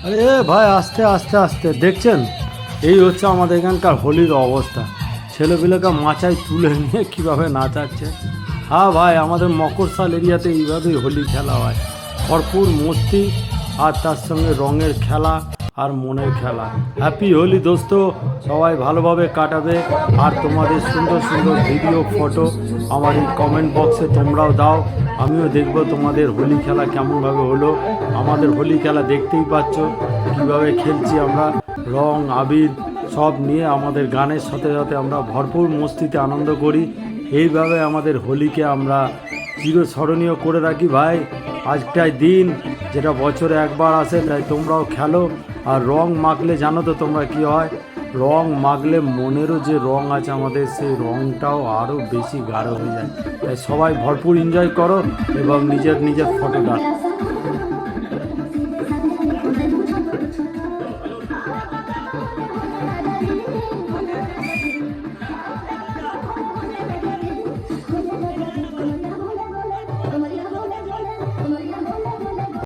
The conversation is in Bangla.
আরে ভাই, আস্তে আস্তে আস্তে, দেখছেন এই হচ্ছে আমাদের এখানকার হোলির অবস্থা। ছেলেপিলেকে মাচায় তুলে নিয়ে কীভাবে নাচাচ্ছে। হ্যাঁ ভাই, আমাদের মকরসাল এরিয়াতে এইভাবেই হোলি খেলা হয়। ভরপুর মস্তি, আর তার সঙ্গে রঙের খেলা আর মনের খেলা। হ্যাপি হোলি দোস্ত, সবাই ভালোভাবে কাটাবে। আর তোমাদের সুন্দর সুন্দর ভিডিও, ফটো আমার এই কমেন্ট বক্সে তোমরাও দাও, আমিও দেখব তোমাদের হোলি খেলা কেমনভাবে হলো। আমাদের হোলি খেলা দেখতেই পাচ্ছ কীভাবে খেলছি আমরা, রং আবির সব নিয়ে আমাদের গানের সাথে সাথে আমরা ভরপুর মস্তিতে আনন্দ করি। এইভাবে আমাদের হোলিকে আমরা চিরস্মরণীয় করে রাখি ভাই। আজটাই দিন যেটা বছরে একবার আসে, তাই তোমরাও খেলো। আর রং মাখলে জানো তো তোমরা কী হয়, রং মাখলে মনেরও যে রং আছে আমাদের, সেই রংটাও আরও বেশি গাঢ় হয়ে যায়। তাই সবাই ভরপুর এনজয় করো এবং নিজের নিজের ফটোটা